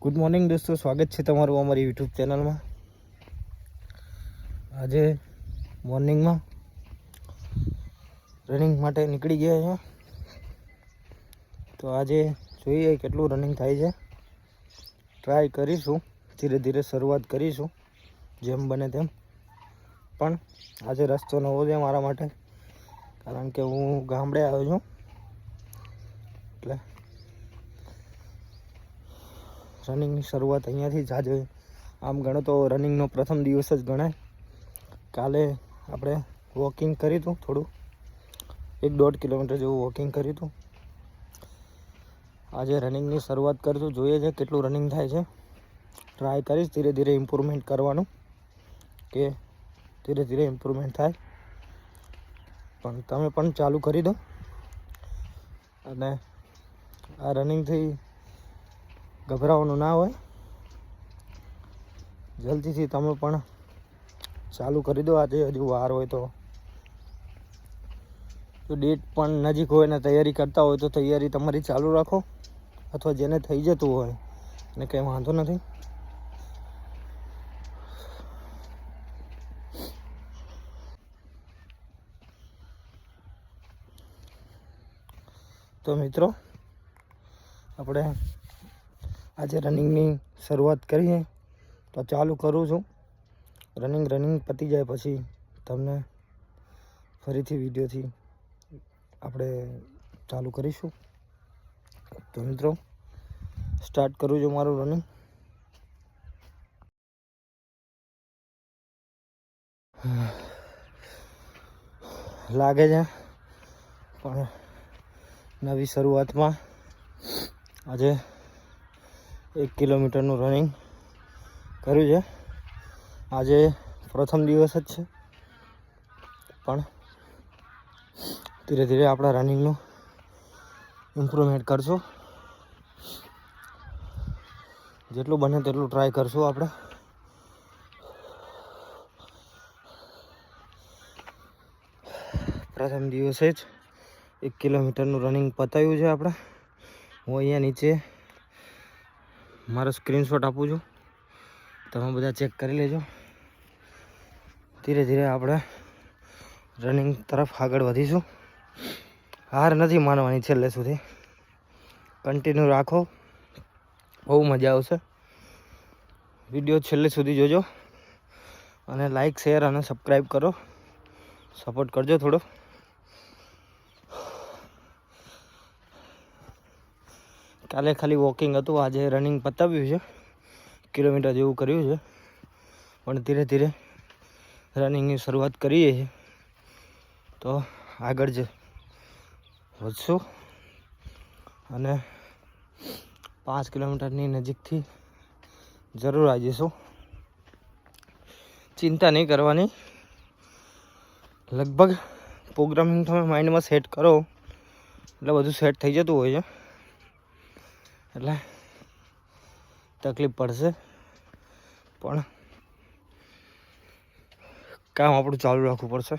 Good morning दोस्तों, स्वागत है तमारू अमरी यूट्यूब चैनल में। आज मॉर्निंग में रनिंग माटे निकली गया है। तो आज જોઈએ કેટલું રનિંગ થાય છે। ટ્રાય કરીશું, ધીરે ધીરે શરૂઆત કરીશું જેમ બને તેમ। પણ આજે રસ્તો નવો છે મારા માટે, કારણ કે હું ગામડે આવ્યો છું, એટલે રનિંગની શરૂઆત અહીંયાથી જ આજે આમ ગણો તો રનિંગનો પ્રથમ દિવસ જ ગણાય। કાલે આપણે વોકિંગ કર્યું હતું, થોડું 1-1.5 કિલોમીટર જેવું વોકિંગ કર્યું હતું। આજે રનિંગની શરૂઆત કરીશું, જોઈએ છે કેટલું રનિંગ થાય છે। ટ્રાય કરીશ ધીરે ધીરે ઇમ્પ્રુવમેન્ટ કરવાનું, કે ધીરે ધીરે ઇમ્પ્રુવમેન્ટ થાય। પણ તમે પણ ચાલુ કરી દો, અને આ રનિંગથી ગભરાવાનું ના હોય। જલ્દીથી તમે પણ ચાલુ કરી દો। આજે હજુ વાર હોય તો, જો ડેટ પણ નજીક હોય ને તૈયારી કરતા હોય તો તૈયારી તમારી ચાલુ રાખો, અથવા જેને થઈ જતું હોય એને કંઈ વાંધો નથી। તો મિત્રો, આપણે આજે રનિંગની શરૂઆત કરીએ। તો ચાલુ કરું છું। રનિંગ પતી જાય પછી તમને ફરીથી વિડીયોથી આપણે ચાલુ કરીશું। તો મિત્રો, સ્ટાર્ટ કરું છું મારું રનિંગ। લાગે છે પણ નવી શરૂઆતમાં આજે 1 કિલોમીટરનું રનિંગ કર્યું છે। આજે પ્રથમ દિવસ જ છે, પણ ધીરે ધીરે આપણા રનિંગનું ઇમ્પ્રુવમેન્ટ કરશું। જેટલું બને તેટલું ટ્રાય કરશું આપણે। પ્રથમ દિવસે જ 1 કિલોમીટરનું રનિંગ પતાવ્યું છે આપણે। હું અહીંયા નીચે મારો સ્ક્રીનશોટ આપું છું, તમે બધા ચેક કરી લેજો। ધીરે ધીરે આપણે રનિંગ તરફ આગળ વધીશું। હાર નથી માનવાની, છેલ્લે સુધી કન્ટિન્યુ રાખો, બહુ મજા આવશે। વિડીયો છેલ્લે સુધી જોજો, અને લાઈક, શેર અને સબસ્ક્રાઈબ કરો, સપોર્ટ કરજો થોડો। કાલે ખાલી વોકિંગ હતું, આજે રનિંગ પતાવ્યું છે, 1 કિલોમીટર જેવું કર્યું છે। પણ ધીરે ધીરે રનિંગની શરૂઆત કરીએ છીએ તો આગળ જ વધશું, અને 5 કિલોમીટરની નજીકથી જરૂર આવી જઈશું। ચિંતા નહીં કરવાની, લગભગ પ્રોગ્રામિંગ તમે માઇન્ડમાં સેટ કરો એટલે બધું સેટ થઈ જતું હોય છે। એટલે તકલીફ પડશે, પણ કામ આપણું ચાલુ રાખવું પડશે।